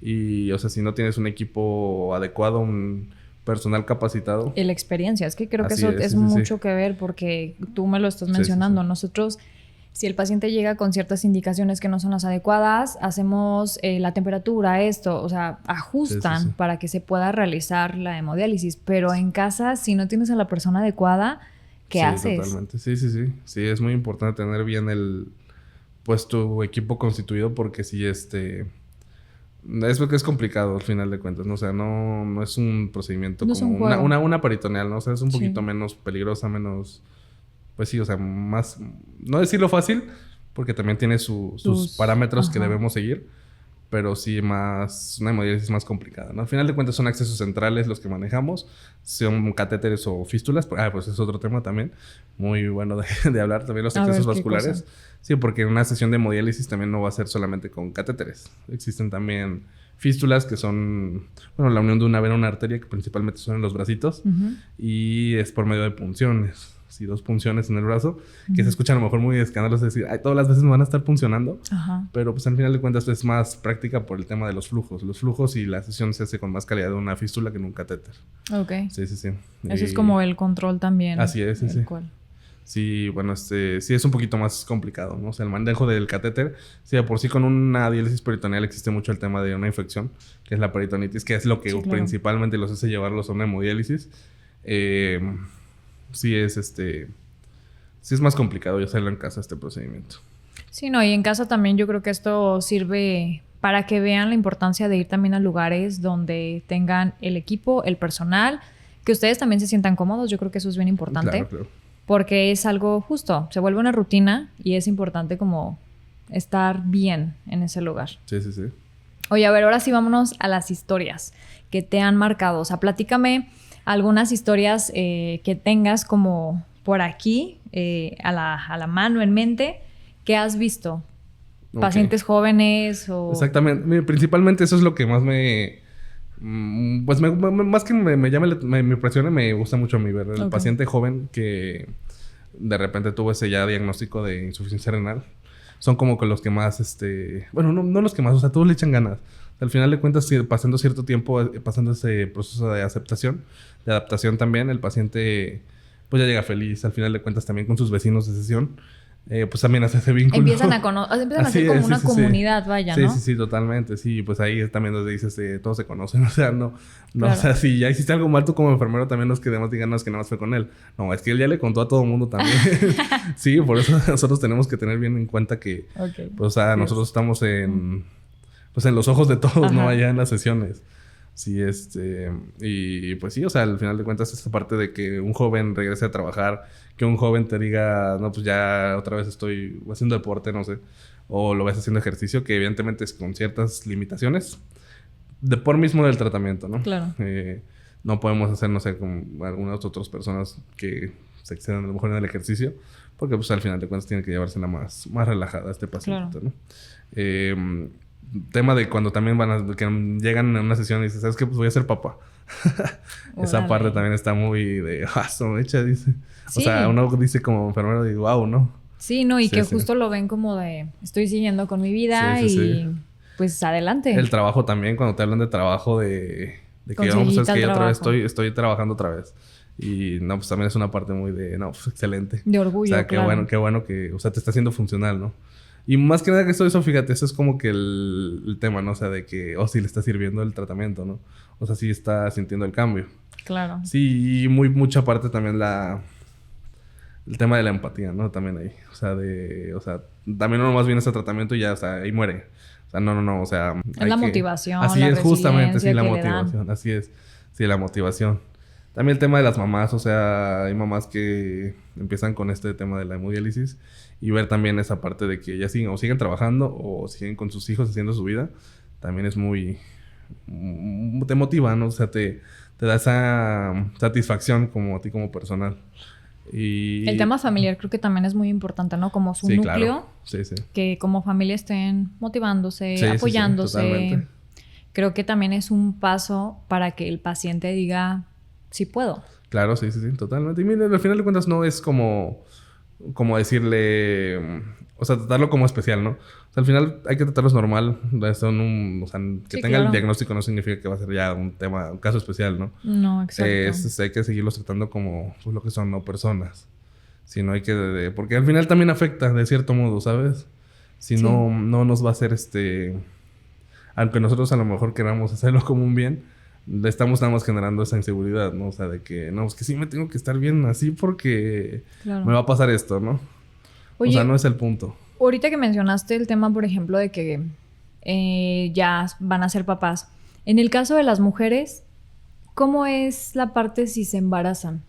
Y, o sea, si no tienes un equipo adecuado, un personal capacitado... Y la experiencia. Es que creo que eso es mucho que ver porque tú me lo estás mencionando. Nosotros, si el paciente llega con ciertas indicaciones que no son las adecuadas, hacemos la temperatura, o sea, ajustan para que se pueda realizar la hemodiálisis. Pero en casa, si no tienes a la persona adecuada... ¿Qué haces? Totalmente. Sí. Sí, es muy importante tener bien tu equipo constituido porque sí, es porque es complicado al final de cuentas, ¿no? O sea, no es un procedimiento como una peritoneal, ¿no? O sea, es un poquito menos peligrosa, menos... Pues sí, o sea, más... No decirlo fácil, porque también tiene sus parámetros que debemos seguir. Pero sí una hemodiálisis más complicada, ¿no? Al final de cuentas son accesos centrales los que manejamos. Son catéteres o fístulas. Pues es otro tema también. Muy bueno de hablar. También los accesos vasculares. Sí, porque en una sesión de hemodiálisis también no va a ser solamente con catéteres. Existen también fístulas que son... Bueno, la unión de una vena a una arteria que principalmente son en los bracitos. Y es por medio de punciones. Sí, 2 punciones en el brazo, que se escuchan a lo mejor muy escandalosos, decir, ay, todas las veces me van a estar puncionando, pero pues al final de cuentas es más práctica por el tema de los flujos y la sesión se hace con más calidad de una fístula que en un catéter. Ok. Sí. Eso es como el control también. Así es, sí. Sí, bueno, sí es un poquito más complicado, ¿no? O sea, el manejo del catéter, sí, de por sí con una diálisis peritoneal existe mucho el tema de una infección, que es la peritonitis, que es lo que principalmente los hace llevarlos a una hemodiálisis. Sí es más complicado yo hacerlo en casa este procedimiento. Sí, no, y en casa también yo creo que esto sirve para que vean la importancia de ir también a lugares donde tengan el equipo, el personal, que ustedes también se sientan cómodos. Yo creo que eso es bien importante. Claro. Porque es algo justo, se vuelve una rutina y es importante como estar bien en ese lugar. Sí. Oye, a ver, ahora sí vámonos a las historias que te han marcado. O sea, platícame algunas historias que tengas como por aquí, a la mano, en mente, que has visto. Pacientes jóvenes o... Exactamente. Principalmente eso es lo que más más que me llama, me impresiona, me gusta mucho a mí ver el paciente joven que de repente tuvo ese ya diagnóstico de insuficiencia renal. Son como que los que más, bueno, no los que más, o sea, todos le echan ganas. Al final de cuentas, pasando cierto tiempo, pasando ese proceso de aceptación, de adaptación también, el paciente pues ya llega feliz. Al final de cuentas también con sus vecinos de sesión, pues también hace ese vínculo. Empiezan a hacer como una comunidad, vaya, ¿no? Sí, totalmente. Sí, pues ahí es también donde dices, todos se conocen. O sea, no, claro. O sea, si ya hiciste algo mal tú como enfermero, también los que demás digan, no, es que nada más fue con él. No, es que él ya le contó a todo el mundo también. Sí, por eso nosotros tenemos que tener bien en cuenta que, pues, o sea, nosotros estamos en los ojos de todos, ¿no? Allá en las sesiones. Sí, y pues sí, o sea, al final de cuentas esa parte de que un joven regrese a trabajar, que un joven te diga, no, pues ya otra vez estoy haciendo deporte, no sé, o lo ves haciendo ejercicio, que evidentemente es con ciertas limitaciones, de por mismo del tratamiento, ¿no? Claro. No podemos hacer, no sé, como algunas otras personas que se exceden a lo mejor en el ejercicio, porque pues al final de cuentas tiene que llevársela más relajada a este paciente, Claro. ¿no? Tema de cuando también que llegan a una sesión y dicen, ¿sabes qué? Pues voy a ser papá. Esa Órale. parte también está muy de, son hecha, dice. Sí. O sea, uno dice como enfermero, digo, wow, ¿no? Sí, no, y Sí, que sí. justo lo ven como de, estoy siguiendo con mi vida Sí, sí, y sí. pues adelante. El trabajo también, cuando te hablan de trabajo, de que, no, pues Conseguí es tal que yo otra vez trabajo. estoy trabajando otra vez. Y no, pues también es una parte muy de, no, pues excelente. De O orgullo, sea, claro. qué bueno que, o sea, te está haciendo funcional, ¿no? Y más que nada que eso, fíjate, eso es como que el tema, ¿no? O sea, de que, sí le está sirviendo el tratamiento, ¿no? O sea, sí está sintiendo el cambio. Claro. Sí, y mucha parte también el tema de la empatía, ¿no? También ahí. O sea, también no nomás viene ese tratamiento y ya, o sea, ahí muere. O sea, no, o sea... Es la motivación, Así la es, justamente, sí, resiliencia la que le dan. motivación, así es. Sí, la motivación. También el tema de las mamás, o sea, hay mamás que empiezan con este tema de la hemodiálisis y ver también esa parte de que ya siguen trabajando o siguen con sus hijos haciendo su vida, también es te motiva, ¿no? O sea, te da esa satisfacción como a ti como personal. Y El tema familiar creo que también es muy importante, ¿no? Como su sí, núcleo, claro. Sí. que como familia estén motivándose, Sí, apoyándose. totalmente. Creo que también es un paso para que el paciente diga, sí puedo. Claro, sí, totalmente. Y mira, al final de cuentas no es como decirle, o sea, tratarlo como especial, ¿no? O sea, al final hay que tratarlos normal. O sea, que Sí, tenga el claro. diagnóstico no significa que va a ser ya un caso especial, ¿no? No, exacto. Hay que seguirlos tratando como pues, lo que son, no personas. Sino hay que... porque al final también afecta, de cierto modo, ¿sabes? Si Sí. no nos va a hacer aunque nosotros a lo mejor queramos hacerlo como un bien, le estamos nada más generando esa inseguridad, ¿no? O sea, de que, no, es que sí me tengo que estar bien así porque Claro. me va a pasar esto, ¿no? Oye, o sea, no es el punto. ahorita que mencionaste el tema, por ejemplo, de que ya van a ser papás. En el caso de las mujeres, ¿cómo es la parte si se embarazan?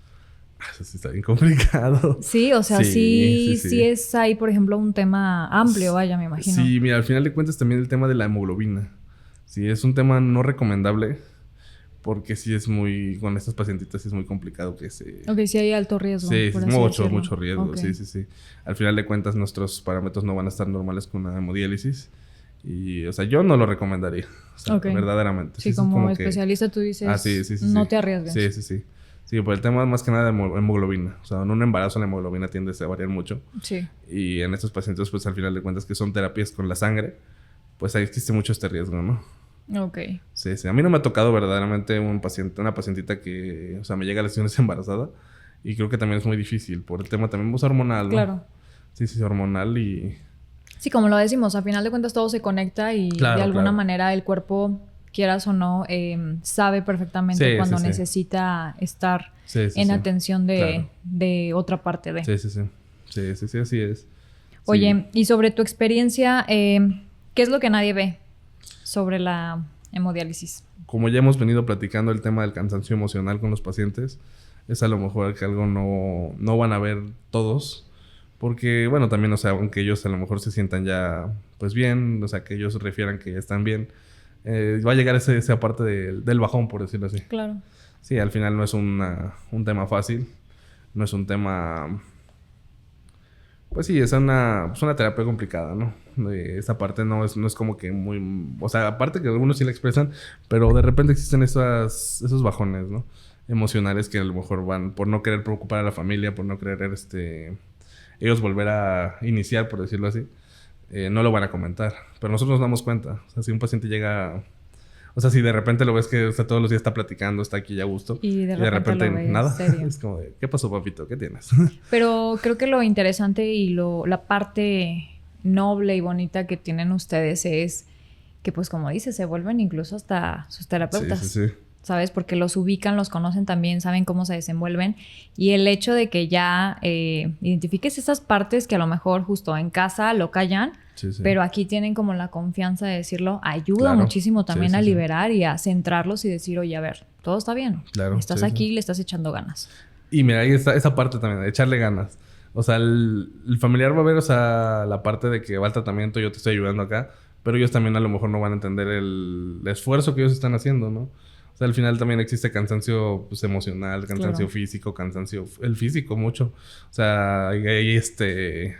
Eso sí está bien complicado. Sí, o sea, Sí. sí es ahí, por ejemplo, un tema amplio, vaya, me imagino. Sí, mira, al final de cuentas también el tema de la hemoglobina. Sí, es un tema no recomendable porque sí es con estas pacientitas sí es muy complicado que se... Ok, sí hay alto riesgo. Sí, por así decirlo. mucho riesgo, Ok. sí. Al final de cuentas nuestros parámetros no van a estar normales con una hemodiálisis y, o sea, yo no lo recomendaría, o sea, Ok. verdaderamente. Sí, es como que- especialista tú dices, sí. no te arriesgues. Sí. Sí, por el tema más que nada de hemoglobina. O sea, en un embarazo la hemoglobina tiende a variar mucho. Sí. Y en estos pacientes, pues al final de cuentas que son terapias con la sangre, pues ahí existe mucho este riesgo, ¿no? Ok. Sí. A mí no me ha tocado verdaderamente una pacientita que, o sea, me llega a lesiones embarazada. Y creo que también es muy difícil por el tema también pues, hormonal, ¿no? Claro. Sí, hormonal y... Sí, como lo decimos, a final de cuentas todo se conecta y Claro, de alguna claro. manera el cuerpo, quieras o no, sabe perfectamente Sí, cuando sí. necesita estar Sí, en atención Claro. de otra parte de. Sí, así es. Oye, y sobre tu experiencia, ¿qué es lo que nadie ve sobre la hemodiálisis? Como ya hemos venido platicando el tema del cansancio emocional con los pacientes, es a lo mejor que algo no van a ver todos. Porque, bueno, también, o sea, aunque ellos a lo mejor se sientan ya, pues bien, o sea, que ellos refieran que ya están bien, va a llegar esa parte del bajón, por decirlo así. Claro. Sí, al final no es un tema fácil, no es un tema... Pues sí, es una terapia complicada, ¿no? Esa parte no es como que muy... O sea, aparte que algunos sí la expresan, pero de repente existen esos bajones, ¿no? Emocionales que a lo mejor van por no querer preocupar a la familia, por no querer ellos volver a iniciar, por decirlo así. No lo van a comentar. Pero nosotros nos damos cuenta. O sea, si un paciente llega... O sea, si de repente lo ves que o sea, todos los días está platicando, está aquí ya a gusto. Y de repente lo ves nada. serio. Es como de, ¿qué pasó, papito? ¿Qué tienes? Pero creo que lo interesante y la parte noble y bonita que tienen ustedes es que, pues como dices, se vuelven incluso hasta sus terapeutas. Sí. ¿Sabes? Porque los ubican, los conocen también, saben cómo se desenvuelven. Y el hecho de que ya identifiques esas partes que a lo mejor justo en casa lo callan, Sí, sí. Pero aquí tienen como la confianza de decirlo. Ayuda Claro. muchísimo también Sí, a sí, sí. liberar y a centrarlos y decir, oye, a ver, todo está bien. Claro, Estás sí, aquí sí. y le estás echando ganas. Y mira, ahí está esa parte también, de echarle ganas. O sea, el familiar va a ver, o sea, la parte de que va al tratamiento, yo te estoy ayudando acá, pero ellos también a lo mejor no van a entender el esfuerzo que ellos están haciendo, ¿no? O sea, al final también existe cansancio pues, emocional, cansancio Claro. físico, el físico mucho. O sea, hay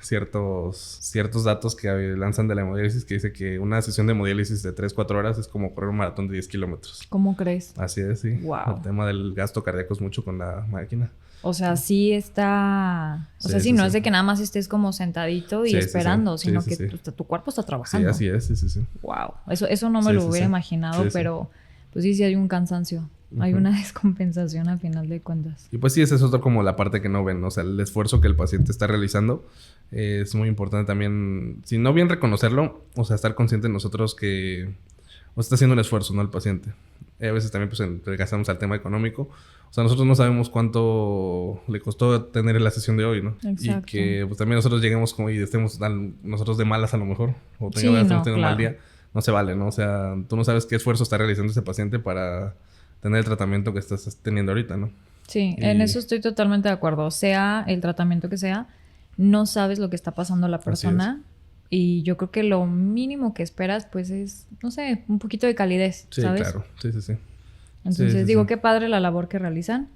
ciertos datos que lanzan de la hemodiálisis que dice que una sesión de hemodiálisis de 3-4 horas es como correr un maratón de 10 kilómetros. ¿Cómo crees? Así es, sí. Wow. El tema del gasto cardíaco es mucho con la máquina. O sea, sí está... O sea, sí, no es de que nada más estés como sentadito y Sí, sí, esperando, sí. sino Sí, que sí, sí. tu cuerpo está Sí, trabajando. así es, sí. Wow. Eso no me Sí, lo sí, hubiera sí. imaginado, Sí, sí. pero pues sí hay un cansancio. Hay una descompensación a final de cuentas. Y pues sí, esa es otra como la parte que no ven, ¿no? O sea, el esfuerzo que el paciente está realizando es muy importante también, si no bien reconocerlo, o sea, estar consciente nosotros que o sea, está haciendo un esfuerzo, ¿no? El paciente. A veces también pues gastamos al tema económico. O sea, nosotros no sabemos cuánto le costó tener la sesión de hoy, ¿no? Exacto. Y que pues también nosotros lleguemos como y estemos nosotros de malas a lo mejor, o Sí, estamos no, teniendo un mal claro. día. No se vale, ¿no? O sea, tú no sabes qué esfuerzo está realizando ese paciente para tener el tratamiento que estás teniendo ahorita, ¿no? Sí, Y- en eso estoy totalmente de acuerdo. Sea el tratamiento que sea, no sabes lo que está pasando a la persona. Y yo creo que lo mínimo que esperas, pues, es, no sé, un poquito de calidez, Sí, ¿sabes? claro. Sí. Entonces, Sí, digo, sí. qué padre la labor que realizan.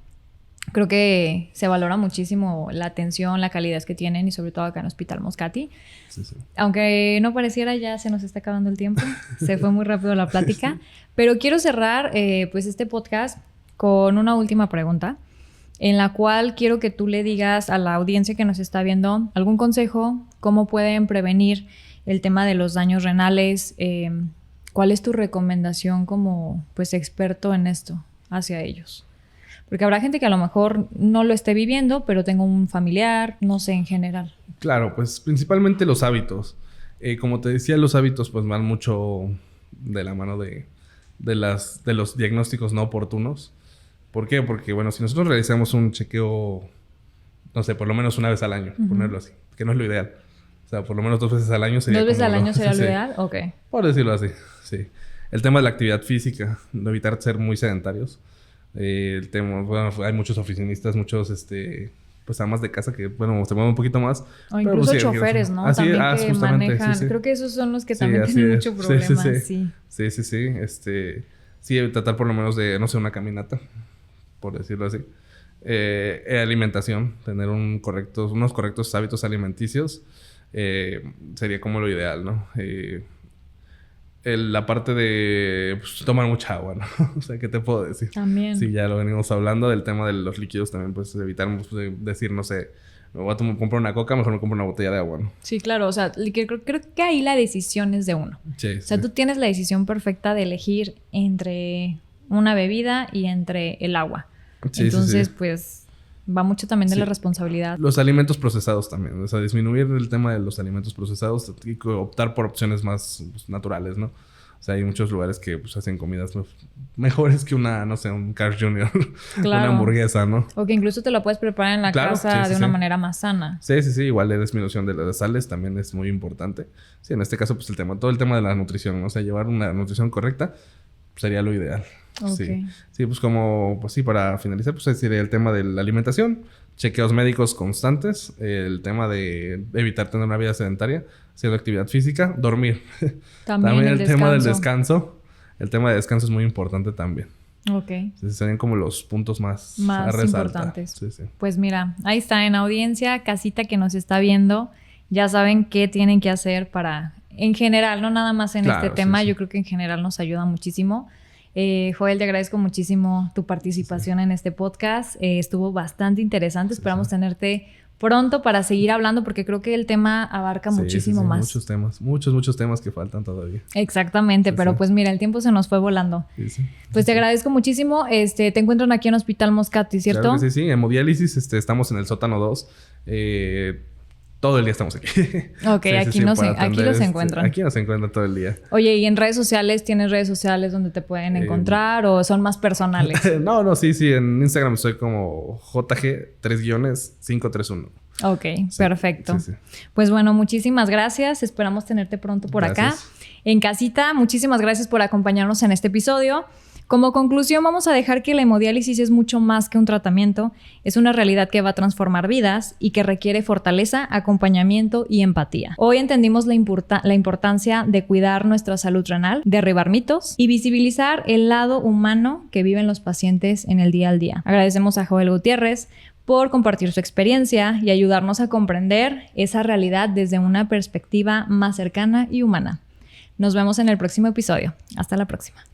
Creo que se valora muchísimo la atención, la calidez que tienen y sobre todo acá en Hospital Moscati. Sí. Aunque no pareciera, ya se nos está acabando el tiempo. Se fue muy rápido la plática. Pero quiero cerrar pues este podcast con una última pregunta en la cual quiero que tú le digas a la audiencia que nos está viendo algún consejo, cómo pueden prevenir el tema de los daños renales. ¿Cuál es tu recomendación como pues experto en esto hacia ellos? Porque habrá gente que a lo mejor no lo esté viviendo, pero tengo un familiar, no sé, en general. Claro, pues principalmente los hábitos. Como te decía, los hábitos pues van mucho de la mano de los diagnósticos no oportunos. ¿Por qué? Porque, bueno, si nosotros realizamos un chequeo, no sé, por lo menos una vez al año, ponerlo así, que no es lo ideal. O sea, por lo menos 2 veces al año sería 2 veces como al año sería sí, lo ideal, ok. por decirlo así, sí. El tema de la actividad física, no evitar ser muy sedentarios. El tema, bueno, hay muchos oficinistas, muchos, pues amas de casa que, bueno, se mueven un poquito más. O incluso pues, sí, choferes, ¿no? así, También que justamente, manejan. sí. Creo que esos son los que Sí, también así tienen es. mucho problema, sí. Sí. Sí, tratar por lo menos de, no sé, una caminata, por decirlo así. Alimentación, tener unos correctos hábitos alimenticios sería como lo ideal, ¿no? La parte de pues, tomar mucha agua, ¿no? O sea, ¿qué te puedo decir? También. Sí, ya lo venimos hablando del tema de los líquidos también, pues evitar decir, no sé, me voy a comprar una coca, mejor me compro una botella de agua, ¿no? Sí, claro. O sea, creo que ahí la decisión es de uno. Sí, O sea, tú tienes la decisión perfecta de elegir entre una bebida y entre el agua. Sí, Entonces, sí. pues, va mucho también de Sí. la responsabilidad. Los alimentos procesados también, o sea, disminuir el tema de los alimentos procesados y optar por opciones más pues, naturales, ¿no? O sea, hay muchos lugares que pues, hacen comidas pues, mejores que una, no sé, un Carl's Jr., Claro. una hamburguesa, ¿no? O que incluso te lo puedes preparar en la Claro, casa sí, de una sí. manera más sana. Sí, igual la disminución de las sales también es muy importante. Sí, en este caso, pues todo el tema de la nutrición, ¿no? O sea, llevar una nutrición correcta sería lo ideal. Ok. Sí, pues para finalizar, pues sería el tema de la alimentación, chequeos médicos constantes, el tema de evitar tener una vida sedentaria, haciendo actividad física, dormir. También el tema del descanso. descanso. El tema de descanso es muy importante también. Ok. Entonces, serían como los puntos más a resaltar. importantes. Sí. Pues mira, ahí está en audiencia, casita que nos está viendo. Ya saben qué tienen que hacer para, en general, no nada más en Claro, este tema, sí. yo creo que en general nos ayuda muchísimo. Joel, te agradezco muchísimo tu participación en este podcast. Estuvo bastante interesante. Esperamos tenerte pronto para seguir hablando porque creo que el tema abarca muchísimo más. Muchos temas, muchos temas que faltan todavía. Exactamente, pero pues mira, el tiempo se nos fue volando. Sí. Pues te agradezco muchísimo. Te encuentran aquí en Hospital Moscati, ¿cierto? Claro que sí, hemodiálisis, estamos en el sótano 2. Todo el día estamos aquí. Ok, aquí los encuentran. Aquí nos encuentran todo el día. Oye, ¿y en redes sociales tienes redes sociales donde te pueden encontrar o son más personales? No, sí, en Instagram soy como JG 3-531. Ok, perfecto. Sí. Pues bueno, muchísimas gracias. Esperamos tenerte pronto por acá. En casita, muchísimas gracias por acompañarnos en este episodio. Como conclusión, vamos a dejar que la hemodiálisis es mucho más que un tratamiento. Es una realidad que va a transformar vidas y que requiere fortaleza, acompañamiento y empatía. Hoy entendimos la importancia de cuidar nuestra salud renal, derribar mitos y visibilizar el lado humano que viven los pacientes en el día al día. Agradecemos a Joel Gutiérrez por compartir su experiencia y ayudarnos a comprender esa realidad desde una perspectiva más cercana y humana. Nos vemos en el próximo episodio. Hasta la próxima.